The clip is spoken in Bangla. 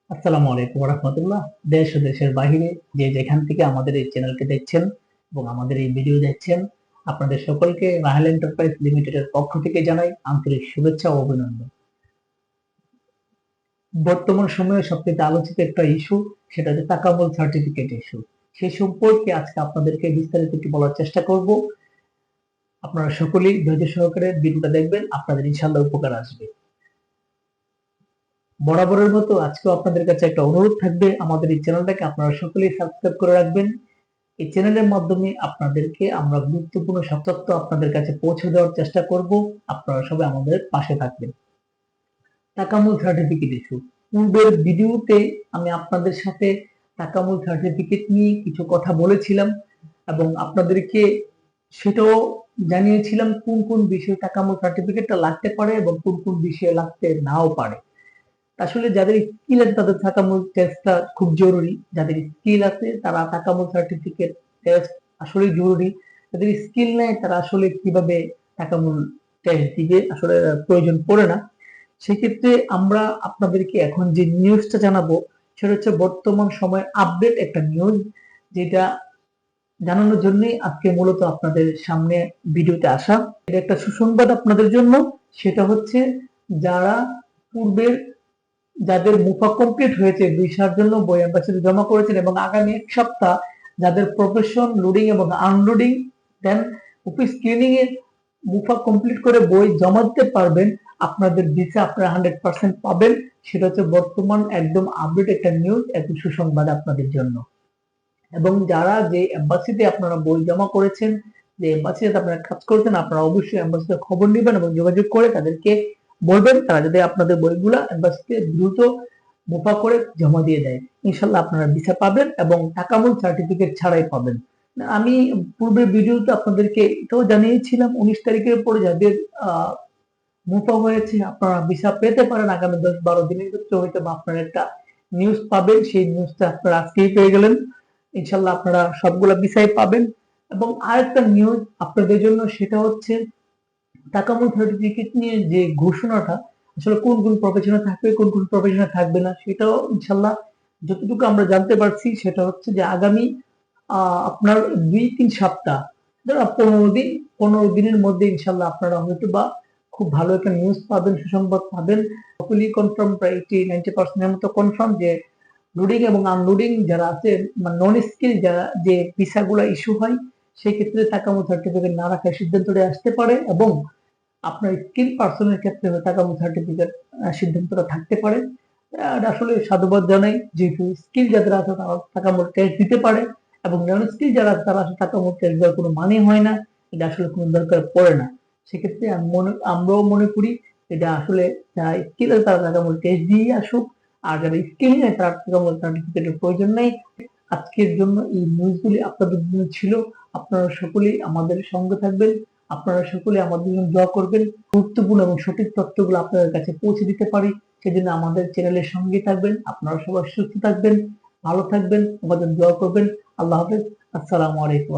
আসসালামু আলাইকুম রহমতুল্লাহ। দেশ ও দেশের বাহিরে যে যেখান থেকে আমাদের এই চ্যানেলকে দেখছেন এবং আমাদের এই ভিডিও দেখছেন, আপনাদের সকলকে রাহেল এন্টারপ্রাইজ লিমিটেডের পক্ষ থেকে জানাই আন্তরিক শুভেচ্ছা ও অভিনন্দন। বর্তমান সময়ে সবচেয়ে আলোচিত একটা ইস্যু, সেটা হচ্ছে তাকামুল সার্টিফিকেট ইস্যু। সেই সম্পর্কে আজকে আপনাদেরকে বিস্তারিত একটু বলার চেষ্টা করব। আপনারা সকলেই ধৈর্য সহকারে ভিডিওটা দেখবেন, আপনাদের ইনশাআল্লাহ উপকার আসবে। বরাবরের মতো আজকেও আপনাদের কাছে একটা অনুরোধ থাকবে, আমাদের এই চ্যানেলটাকে আপনারা সকলেই সাবস্ক্রাইব করে রাখবেন। এই চ্যানেলের মাধ্যমে আপনাদেরকে আমরা গুরুত্বপূর্ণ সব তথ্য আপনাদের কাছে পৌঁছে দেওয়ার চেষ্টা করব। আপনারা সবাই আমাদের পাশে থাকবেন। তাকামুল সার্টিফিকেট ইস্যু, পূর্বের ভিডিওতে আমি আপনাদের সাথে তাকামুল সার্টিফিকেট নিয়ে কিছু কথা বলেছিলাম এবং আপনাদেরকে সেটাও জানিয়েছিলাম কোন কোন বিষয়ে তাকামুল সার্টিফিকেটটা লাগতে পারে এবং কোন কোন বিষয়ে লাগতে নাও পারে। আসলে যাদের স্কিল আছে তাদের তাকামুল টেস্টটা খুব জরুরি। যাদের স্কিল আছে তারা তাকামুল সার্টিফিকেট টেস্ট আসলে জরুরি। যাদের স্কিল নেই তারা আসলে কিভাবে তাকামুল টেস্ট দিবে, আসলে প্রয়োজন পড়ে না। সেক্ষেত্রে আমরা আপনাদেরকে এখন যে নিউজটা জানাবো সেটা হচ্ছে বর্তমান সময়ের আপডেট একটা নিউজ, যেটা জানানোর জন্যই আজকে মূলত আপনাদের সামনে ভিডিওতে আসা। এটা একটা সুসংবাদ আপনাদের জন্য। সেটা হচ্ছে যারা পূর্বের যাদের মুফা কমপ্লিট হয়েছে ভিসার জন্য বই অ্যাম্বাসিতে জমা করেছেন এবং আগামী এক সপ্তাহ যাদের প্রফেশন লোডিং এবং আনলোডিং দেন অফিস স্ক্রিনিং এ মুফা কমপ্লিট করে বই জমা দিতে পারবেন, আপনাদের ভিসা আপনারা 100% পাবেন। সেটা হচ্ছে বর্তমান একদম আপডেট একটা নিউজ, একদম সুসংবাদ আপনাদের জন্য। এবং যারা যে এম্বাসিতে আপনারা বই জমা করেছেন, যে এম্বাসিতে আপনারা কাজ করছেন, আপনারা অবশ্যই এম্বাসিতে খবর নেবেন এবং যোগাযোগ করে তাদেরকে বলবেন তারা যাতে আপনাদের বইগুলা এম্বাসিতে দ্রুত মুফা করে জমা দিয়ে দেয়। ইনশাল্লাহ আপনারা ভিসা পাবেন এবং তাকামুল সার্টিফিকেট ছাড়াই পাবেন। আমি পূর্বের ভিডিওতে আপনাদেরকে এটাও জানিয়েছিলাম 19 তারিখের পরে যাদের মুফা হয়েছে আপনারা ভিসা পেতে পারেন আগামী 10-12 দিনের ভিতরে, হয়তো বা আপনারা একটা নিউজ পাবেন। সেই নিউজটা আপনারা আজকেই পেয়ে গেলেন। ইনশাল্লাহ আপনারা সবগুলা ভিসাই পাবেন। এবং আরেকটা নিউজ আপনাদের জন্য, সেটা হচ্ছে তাকামুল সার্টিফিকেট নিয়ে যে ঘোষণাটা আসলে কোন কোন প্রফেশনে থাকবে কোন কোন প্রফেশনে থাকবে না, সেটাও ইনশাল্লাহ যতটুকু আমরা জানতে পারছি সেটা হচ্ছে যে আগামী আপনার 2-3 সপ্তাহ, ধরো 15 দিন, 15 দিনের মধ্যে ইনশাল্লাহ আপনারা হয়তো বা খুব ভালো একটা নিউজ পাবেন, সুসংবাদ পাবেন। সকলেই কনফার্ম, প্রায় 80-90% এর মতো কনফার্ম যে লোডিং এবং আনলোডিং যারা আছে, মানে নন স্কিল যারা, যে ভিসাগুলো ইস্যু হয় সেই ক্ষেত্রে তাকামুল সার্টিফিকেট না রাখার সিদ্ধান্তটা আসতে পারে এবং আপনার স্কিল পার্সনের ক্ষেত্রে তাকামুল সার্টিফিকেট সিদ্ধান্তটা থাকতে পারে। এটা আসলে সাধুবাদ জানাই, যেহেতু স্কিল যাদের আছে তারা তাকামুল টেস্ট দিতে পারে এবং নন স্কিল যারা আছে তারা আসলে তাকামুল টেস্ট দেওয়ার কোনো মানে হয় না, এটা আসলে কোনো দরকার পড়ে না। সেক্ষেত্রে আমরাও মনে করি এটা আসলে যারা স্কিল আছে তারা তাকামুল টেস্ট দিয়ে আসুক, আর যারা স্কিল নেই তারা তাকামুল সার্টিফিকেটের প্রয়োজন নেই। আজকের জন্য এই নিউজগুলি আপনাদের জন্য ছিল। আপনারা সকলেই আমাদের সঙ্গে থাকবেন, আপনারা সকলে আমাদের জন্য দোয়া করবেন। গুরুত্বপূর্ণ এবং সঠিক তথ্যগুলো আপনাদের কাছে পৌঁছে দিতে পারি, সেজন্য আমাদের চ্যানেলের সঙ্গে থাকবেন। আপনারা সবাই সুস্থ থাকবেন, ভালো থাকবেন, আমাদের দোয়া করবেন। আল্লাহ হাফেজ। আসসালামু আলাইকুম।